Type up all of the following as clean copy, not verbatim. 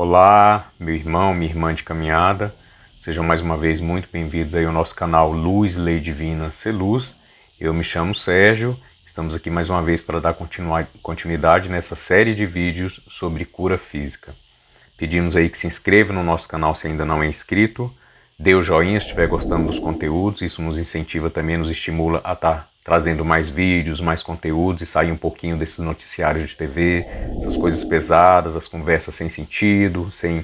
Olá, meu irmão, minha irmã de caminhada, sejam mais uma vez muito bem-vindos aí ao nosso canal Luz, Lei Divina, Ser Luz. Eu me chamo Sérgio, estamos aqui mais uma vez para dar continuidade nessa série de vídeos sobre cura física. Pedimos aí que se inscreva no nosso canal se ainda não é inscrito, dê o joinha se estiver gostando dos conteúdos, isso nos incentiva também, nos estimula a estar trazendo mais vídeos, mais conteúdos e sair um pouquinho desses noticiários de TV, essas coisas pesadas, as conversas sem sentido, sem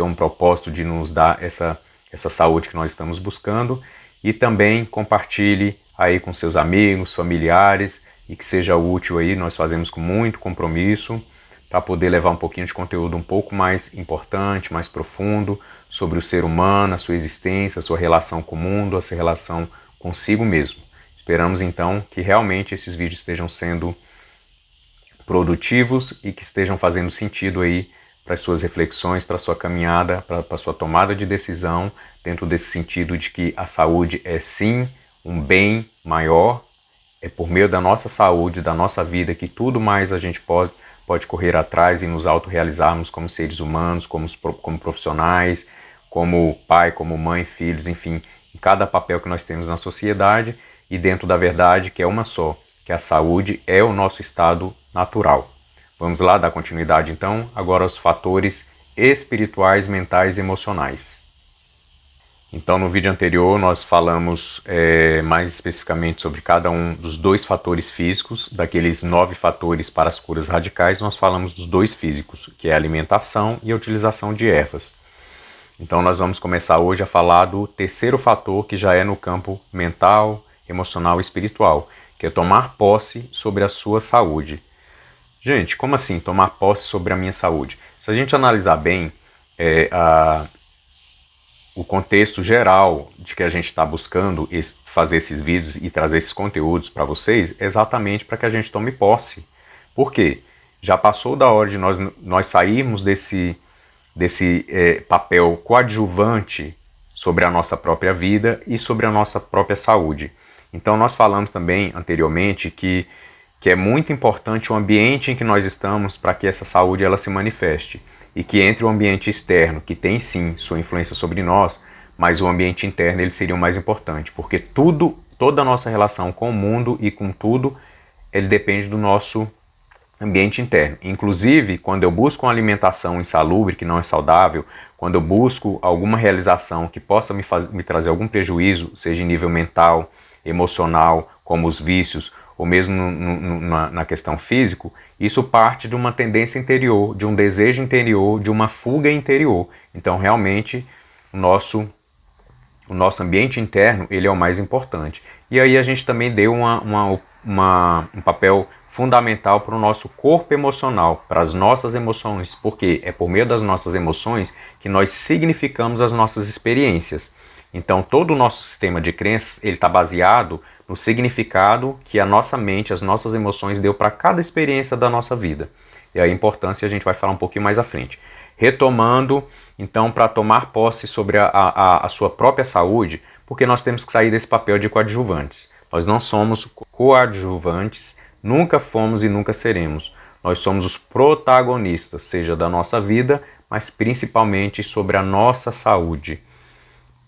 um propósito de nos dar essa saúde que nós estamos buscando. E também compartilhe aí com seus amigos, familiares e que seja útil aí, nós fazemos com muito compromisso para poder levar um pouquinho de conteúdo um pouco mais importante, mais profundo sobre o ser humano, a sua existência, a sua relação com o mundo, a sua relação consigo mesmo. Esperamos então que realmente esses vídeos estejam sendo produtivos e que estejam fazendo sentido aí para as suas reflexões, para a sua caminhada, para a sua tomada de decisão, dentro desse sentido de que a saúde é sim um bem maior, é por meio da nossa saúde, da nossa vida, que tudo mais a gente pode correr atrás e nos autorrealizarmos como seres humanos, como profissionais, como pai, como mãe, filhos, enfim, em cada papel que nós temos na sociedade e dentro da verdade que é uma só, que a saúde é o nosso estado natural. Vamos lá dar continuidade então agora aos fatores espirituais, mentais e emocionais. Então no vídeo anterior nós falamos mais especificamente sobre cada um dos dois fatores físicos, daqueles 9 fatores para as curas radicais, nós falamos dos 2 físicos, que é a alimentação e a utilização de ervas. Então nós vamos começar hoje a falar do terceiro fator, que já é no campo mental, emocional e espiritual, que é tomar posse sobre a sua saúde. Gente, como assim tomar posse sobre a minha saúde? Se a gente analisar bem o contexto geral de que a gente está buscando fazer esses vídeos e trazer esses conteúdos para vocês, é exatamente para que a gente tome posse. Por quê? Já passou da hora de nós sairmos desse papel coadjuvante sobre a nossa própria vida e sobre a nossa própria saúde. Então nós falamos também anteriormente que é muito importante o ambiente em que nós estamos para que essa saúde ela se manifeste. E que entre o ambiente externo, que tem sim sua influência sobre nós, mas o ambiente interno ele seria o mais importante, porque toda a nossa relação com o mundo e com tudo, ele depende do nosso ambiente interno. Inclusive, quando eu busco uma alimentação insalubre, que não é saudável, quando eu busco alguma realização que possa me trazer algum prejuízo, seja em nível mental, emocional, como os vícios, ou mesmo na questão físico, isso parte de uma tendência interior, de um desejo interior, de uma fuga interior. Então, realmente, o nosso ambiente interno ele é o mais importante. E aí a gente também deu um papel fundamental para o nosso corpo emocional, para as nossas emoções, porque é por meio das nossas emoções que nós significamos as nossas experiências. Então, todo o nosso sistema de crenças ele está baseado no significado que a nossa mente, as nossas emoções deu para cada experiência da nossa vida. E a importância a gente vai falar um pouquinho mais à frente. Retomando, então, para tomar posse sobre a sua própria saúde, porque nós temos que sair desse papel de coadjuvantes. Nós não somos coadjuvantes, nunca fomos e nunca seremos. Nós somos os protagonistas, seja da nossa vida, mas principalmente sobre a nossa saúde.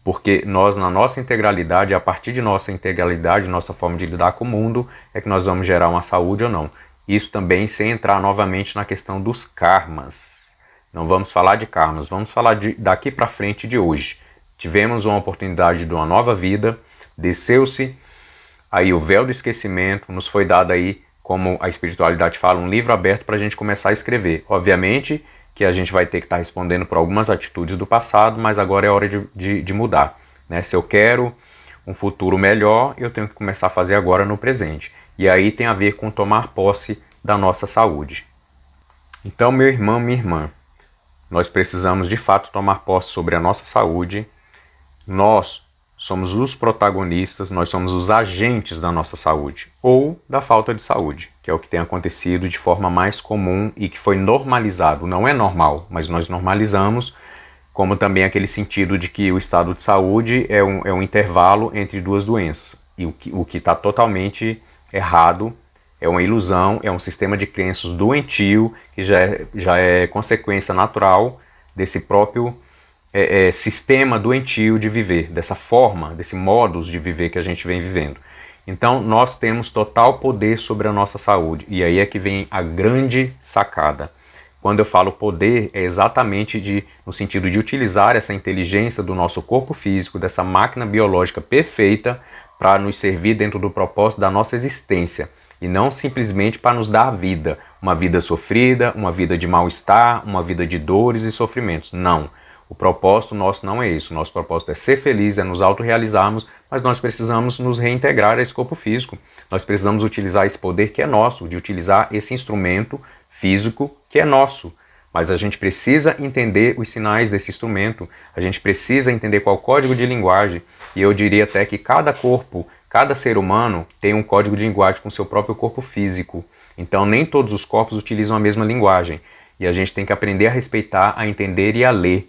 Porque nós, na nossa integralidade, a partir de nossa integralidade, nossa forma de lidar com o mundo, é que nós vamos gerar uma saúde ou não. Isso também sem entrar novamente na questão dos karmas. Não vamos falar de karmas, vamos falar daqui para frente de hoje. Tivemos uma oportunidade de uma nova vida, desceu-se aí o véu do esquecimento, nos foi dado aí, como a espiritualidade fala, um livro aberto para a gente começar a escrever. Obviamente que a gente vai ter que estar respondendo por algumas atitudes do passado, mas agora é hora de mudar. Né? Se eu quero um futuro melhor, eu tenho que começar a fazer agora no presente. E aí tem a ver com tomar posse da nossa saúde. Então, meu irmão, minha irmã, nós precisamos de fato tomar posse sobre a nossa saúde. Nós somos os protagonistas, nós somos os agentes da nossa saúde ou da falta de saúde, que é o que tem acontecido de forma mais comum e que foi normalizado. Não é normal, mas nós normalizamos, como também aquele sentido de que o estado de saúde é um intervalo entre duas doenças. E o que está totalmente errado, é uma ilusão, é um sistema de crenças doentio, que já é consequência natural desse próprio sistema doentio de viver, dessa forma, desse modus de viver que a gente vem vivendo. Então nós temos total poder sobre a nossa saúde, e aí é que vem a grande sacada. Quando eu falo poder, é exatamente no sentido de utilizar essa inteligência do nosso corpo físico, dessa máquina biológica perfeita, para nos servir dentro do propósito da nossa existência, e não simplesmente para nos dar vida, uma vida sofrida, uma vida de mal-estar, uma vida de dores e sofrimentos. Não. O propósito nosso não é isso. O nosso propósito é ser feliz, é nos autorrealizarmos, mas nós precisamos nos reintegrar a esse corpo físico. Nós precisamos utilizar esse poder que é nosso, de utilizar esse instrumento físico que é nosso. Mas a gente precisa entender os sinais desse instrumento, a gente precisa entender qual é o código de linguagem, e eu diria até que cada corpo, cada ser humano tem um código de linguagem com o seu próprio corpo físico. Então nem todos os corpos utilizam a mesma linguagem, e a gente tem que aprender a respeitar, a entender e a ler.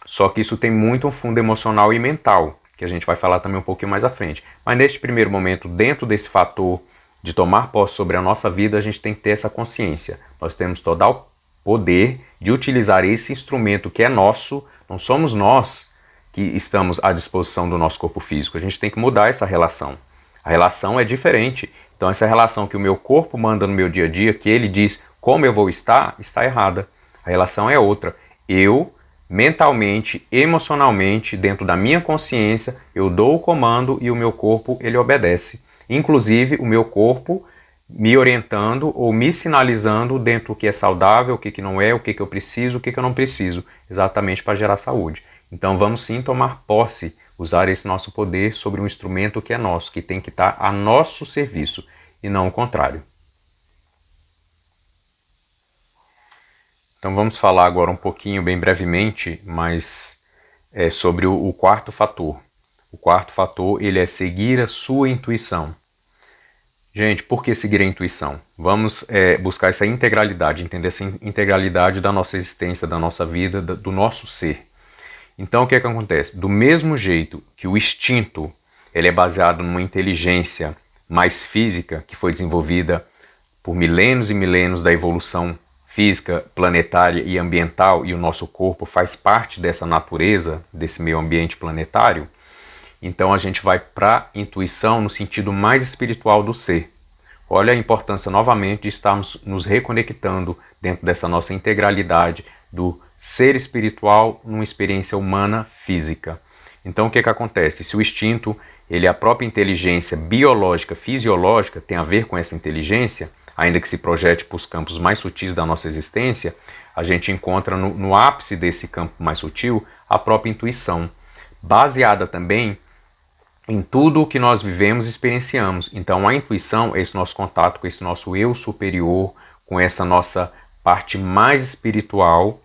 Só que isso tem muito um fundo emocional e mental, que a gente vai falar também um pouquinho mais à frente. Mas neste primeiro momento, dentro desse fator de tomar posse sobre a nossa vida, a gente tem que ter essa consciência. Nós temos total poder de utilizar esse instrumento que é nosso, não somos nós que estamos à disposição do nosso corpo físico. A gente tem que mudar essa relação. A relação é diferente. Então essa relação que o meu corpo manda no meu dia a dia, que ele diz como eu vou estar, está errada. A relação é outra. Eu, mentalmente, emocionalmente, dentro da minha consciência, eu dou o comando e o meu corpo, ele obedece. Inclusive, o meu corpo me orientando ou me sinalizando dentro do que é saudável, o que não é, o que eu preciso, o que eu não preciso, exatamente para gerar saúde. Então vamos sim tomar posse, usar esse nosso poder sobre um instrumento que é nosso, que tem que estar a nosso serviço, e não o contrário. Então vamos falar agora um pouquinho, bem brevemente, mas sobre o quarto fator. O quarto fator, ele é seguir a sua intuição. Gente, por que seguir a intuição? Vamos buscar essa integralidade, entender essa integralidade da nossa existência, da nossa vida, do nosso ser. Então o que é que acontece? Do mesmo jeito que o instinto ele é baseado numa inteligência mais física, que foi desenvolvida por milênios e milênios da evolução física, planetária e ambiental, e o nosso corpo faz parte dessa natureza, desse meio ambiente planetário, então a gente vai para a intuição no sentido mais espiritual do ser. Olha a importância novamente de estarmos nos reconectando dentro dessa nossa integralidade do ser espiritual numa experiência humana física. Então o que acontece? Se o instinto, ele é a própria inteligência biológica, fisiológica, tem a ver com essa inteligência, ainda que se projete para os campos mais sutis da nossa existência, a gente encontra no ápice desse campo mais sutil a própria intuição, baseada também em tudo o que nós vivemos e experienciamos. Então a intuição é esse nosso contato com esse nosso eu superior, com essa nossa parte mais espiritual,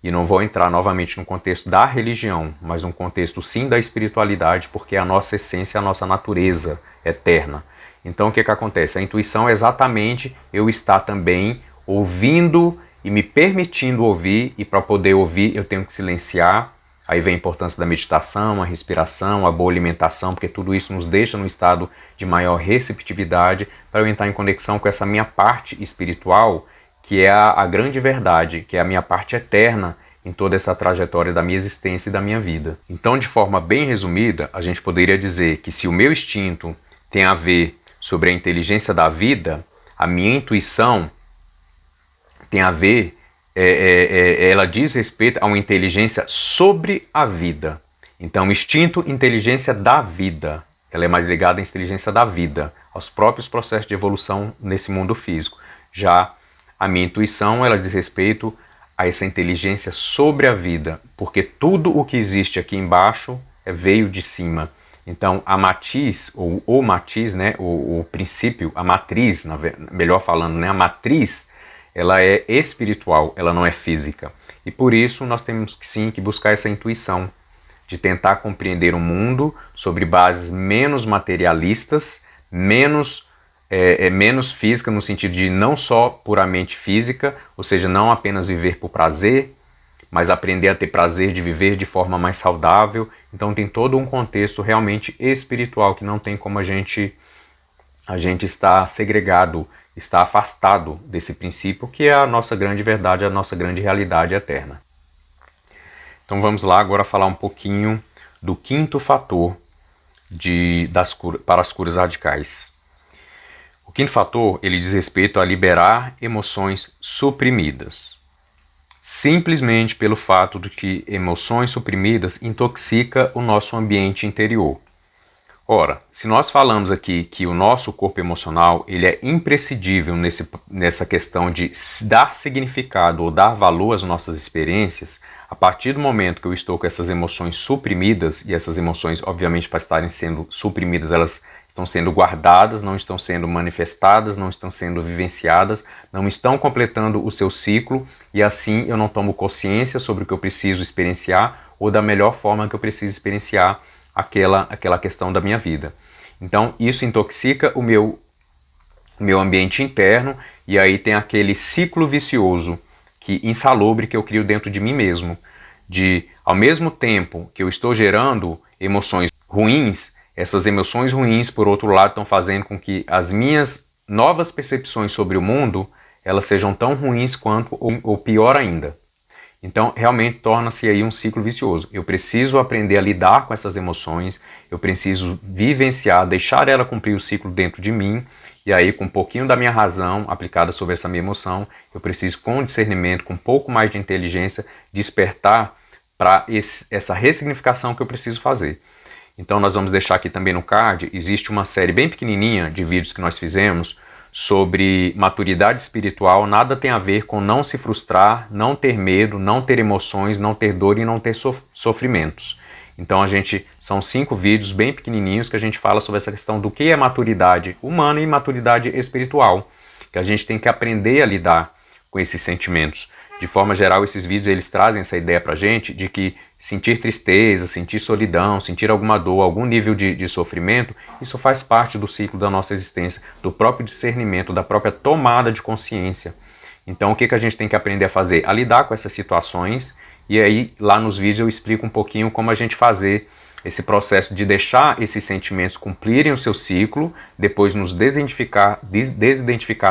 e não vou entrar novamente no contexto da religião, mas no contexto sim da espiritualidade, porque é a nossa essência, a nossa natureza eterna. Então o que acontece? A intuição é exatamente eu estar também ouvindo e me permitindo ouvir, e para poder ouvir eu tenho que silenciar. Aí vem a importância da meditação, a respiração, a boa alimentação, porque tudo isso nos deixa num estado de maior receptividade para eu entrar em conexão com essa minha parte espiritual, que é a grande verdade, que é a minha parte eterna em toda essa trajetória da minha existência e da minha vida. Então, de forma bem resumida, a gente poderia dizer que se o meu instinto tem a ver sobre a inteligência da vida, a minha intuição tem a ver, ela diz respeito a uma inteligência sobre a vida. Então, instinto, inteligência da vida. Ela é mais ligada à inteligência da vida, aos próprios processos de evolução nesse mundo físico. Já a minha intuição, ela diz respeito a essa inteligência sobre a vida, porque tudo o que existe aqui embaixo veio de cima. Então, a matiz, ou o matiz, né, o princípio, a matriz, melhor falando, né, a matriz, ela é espiritual, ela não é física. E por isso nós temos sim que buscar essa intuição, de tentar compreender o mundo sobre bases menos materialistas, menos física, no sentido de não só puramente física, ou seja, não apenas viver por prazer, mas aprender a ter prazer de viver de forma mais saudável. Então tem todo um contexto realmente espiritual que não tem como a gente estar segregado, estar afastado desse princípio que é a nossa grande verdade, a nossa grande realidade eterna. Então vamos lá agora falar um pouquinho do quinto fator para as curas radicais. O quinto fator, ele diz respeito a liberar emoções suprimidas. Simplesmente pelo fato de que emoções suprimidas intoxica o nosso ambiente interior. Ora, se nós falamos aqui que o nosso corpo emocional ele é imprescindível nessa questão de dar significado ou dar valor às nossas experiências, a partir do momento que eu estou com essas emoções suprimidas, e essas emoções, obviamente, para estarem sendo suprimidas, elas estão sendo guardadas, não estão sendo manifestadas, não estão sendo vivenciadas, não estão completando o seu ciclo, e assim eu não tomo consciência sobre o que eu preciso experienciar ou da melhor forma que eu preciso experienciar aquela questão da minha vida. Então isso intoxica o meu ambiente interno, e aí tem aquele ciclo vicioso, insalubre, que eu crio dentro de mim mesmo, de ao mesmo tempo que eu estou gerando emoções ruins, essas emoções ruins, por outro lado, estão fazendo com que as minhas novas percepções sobre o mundo, elas sejam tão ruins quanto ou pior ainda. Então, realmente torna-se aí um ciclo vicioso. Eu preciso aprender a lidar com essas emoções, eu preciso vivenciar, deixar ela cumprir o ciclo dentro de mim, e aí com um pouquinho da minha razão aplicada sobre essa minha emoção, eu preciso com discernimento, com um pouco mais de inteligência, despertar para essa ressignificação que eu preciso fazer. Então nós vamos deixar aqui também no card, existe uma série bem pequenininha de vídeos que nós fizemos sobre maturidade espiritual. Nada tem a ver com não se frustrar, não ter medo, não ter emoções, não ter dor e não ter sofrimentos. Então são 5 vídeos bem pequenininhos que a gente fala sobre essa questão do que é maturidade humana e maturidade espiritual, que a gente tem que aprender a lidar com esses sentimentos. De forma geral, esses vídeos eles trazem essa ideia pra gente de que sentir tristeza, sentir solidão, sentir alguma dor, algum nível de sofrimento, isso faz parte do ciclo da nossa existência, do próprio discernimento, da própria tomada de consciência. Então o que a gente tem que aprender a fazer? A lidar com essas situações, e aí lá nos vídeos eu explico um pouquinho como a gente fazer esse processo de deixar esses sentimentos cumprirem o seu ciclo, depois nos desidentificar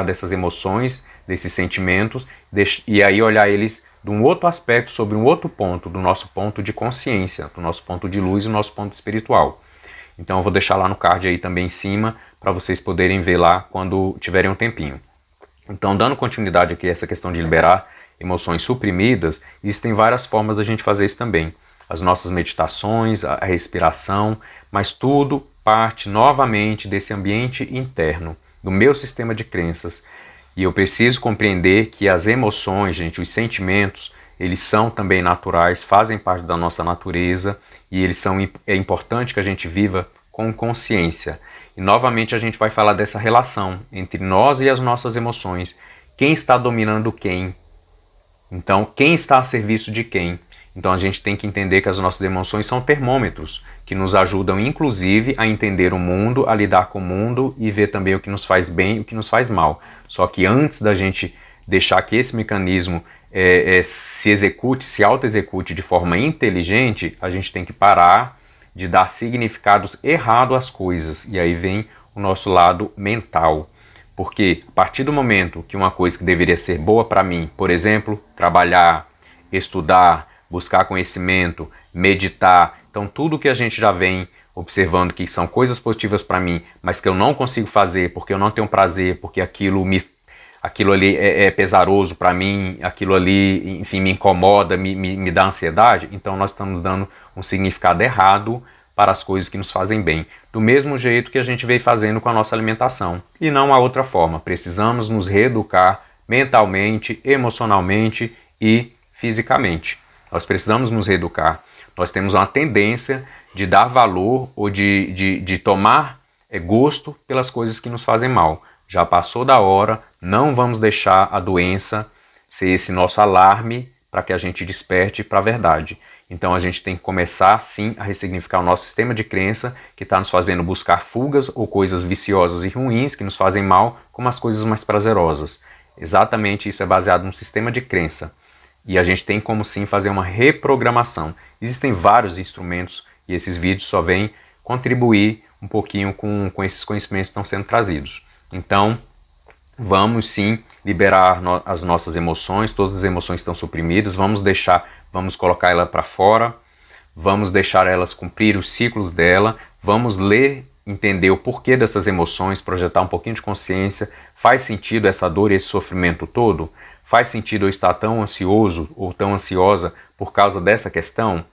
dessas emoções, desses sentimentos, e aí olhar eles de um outro aspecto, sobre um outro ponto, do nosso ponto de consciência, do nosso ponto de luz e do nosso ponto espiritual. Então eu vou deixar lá no card aí também em cima, para vocês poderem ver lá quando tiverem um tempinho. Então, dando continuidade aqui a essa questão de liberar emoções suprimidas, existem várias formas da gente fazer isso também. As nossas meditações, a respiração, mas tudo parte novamente desse ambiente interno, do meu sistema de crenças. E eu preciso compreender que as emoções, gente, os sentimentos, eles são também naturais, fazem parte da nossa natureza, e é importante que a gente viva com consciência. E novamente a gente vai falar dessa relação entre nós e as nossas emoções. Quem está dominando quem? Então, quem está a serviço de quem? Então a gente tem que entender que as nossas emoções são termômetros, que nos ajudam inclusive a entender o mundo, a lidar com o mundo e ver também o que nos faz bem e o que nos faz mal. Só que antes da gente deixar que esse mecanismo se auto-execute de forma inteligente, a gente tem que parar de dar significados errados às coisas. E aí vem o nosso lado mental. Porque a partir do momento que uma coisa que deveria ser boa para mim, por exemplo, trabalhar, estudar, buscar conhecimento, meditar, então tudo que a gente já vem observando que são coisas positivas para mim, mas que eu não consigo fazer porque eu não tenho prazer, porque aquilo ali é pesaroso para mim, aquilo ali, enfim, me incomoda, me dá ansiedade, então nós estamos dando um significado errado para as coisas que nos fazem bem. Do mesmo jeito que a gente veio fazendo com a nossa alimentação. E não há outra forma. Precisamos nos reeducar mentalmente, emocionalmente e fisicamente. Nós precisamos nos reeducar. Nós temos uma tendência de dar valor ou de tomar gosto pelas coisas que nos fazem mal. Já passou da hora, não vamos deixar a doença ser esse nosso alarme para que a gente desperte para a verdade. Então a gente tem que começar sim a ressignificar o nosso sistema de crença que está nos fazendo buscar fugas ou coisas viciosas e ruins que nos fazem mal, como as coisas mais prazerosas. Exatamente isso é baseado num sistema de crença. E a gente tem como sim fazer uma reprogramação. Existem vários instrumentos e esses vídeos só vêm contribuir um pouquinho com esses conhecimentos que estão sendo trazidos. Então, Vamos sim liberar as nossas emoções, todas as emoções estão suprimidas, vamos colocar ela para fora, vamos deixar elas cumprir os ciclos dela, vamos ler, entender o porquê dessas emoções, projetar um pouquinho de consciência. Faz sentido essa dor e esse sofrimento todo? Faz sentido eu estar tão ansioso ou tão ansiosa por causa dessa questão?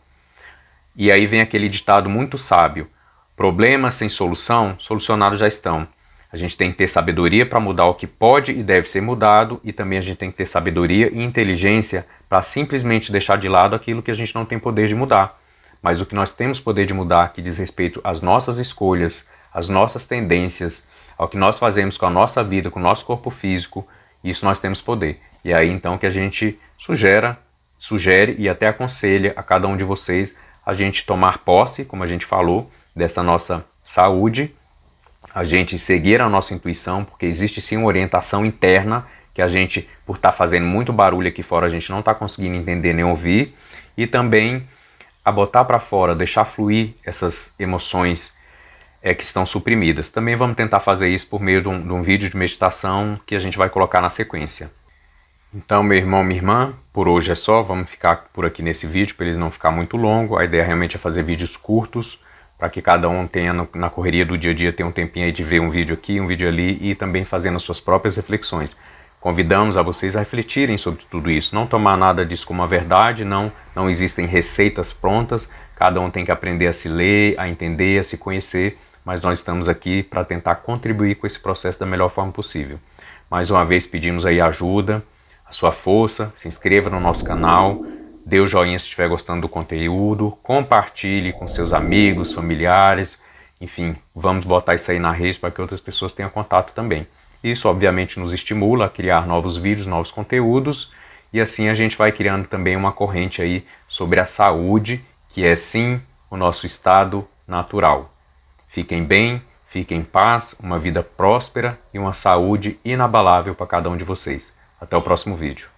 E aí vem aquele ditado muito sábio: problemas sem solução, solucionados já estão. A gente tem que ter sabedoria para mudar o que pode e deve ser mudado, e também a gente tem que ter sabedoria e inteligência para simplesmente deixar de lado aquilo que a gente não tem poder de mudar. Mas o que nós temos poder de mudar, que diz respeito às nossas escolhas, às nossas tendências, ao que nós fazemos com a nossa vida, com o nosso corpo físico, isso nós temos poder. E aí então que a gente sugere e até aconselha a cada um de vocês a gente tomar posse, como a gente falou, dessa nossa saúde, a gente seguir a nossa intuição, porque existe sim uma orientação interna que a gente, por estar fazendo muito barulho aqui fora, a gente não está conseguindo entender nem ouvir, e também a botar para fora, deixar fluir essas emoções que estão suprimidas. Também vamos tentar fazer isso por meio de um vídeo de meditação que a gente vai colocar na sequência. Então, meu irmão, minha irmã, por hoje é só, vamos ficar por aqui nesse vídeo para ele não ficar muito longo. A ideia realmente é fazer vídeos curtos, para que cada um tenha, na correria do dia a dia, tenha um tempinho aí de ver um vídeo aqui, um vídeo ali, e também fazendo as suas próprias reflexões. Convidamos a vocês a refletirem sobre tudo isso, não tomar nada disso como uma verdade, não existem receitas prontas, cada um tem que aprender a se ler, a entender, a se conhecer, mas nós estamos aqui para tentar contribuir com esse processo da melhor forma possível. Mais uma vez pedimos aí ajuda, a sua força, se inscreva no nosso canal, dê o joinha se estiver gostando do conteúdo, compartilhe com seus amigos, familiares, enfim, vamos botar isso aí na rede para que outras pessoas tenham contato também. Isso obviamente nos estimula a criar novos vídeos, novos conteúdos, e assim a gente vai criando também uma corrente aí sobre a saúde, que é sim o nosso estado natural. Fiquem bem, fiquem em paz, uma vida próspera e uma saúde inabalável para cada um de vocês. Até o próximo vídeo.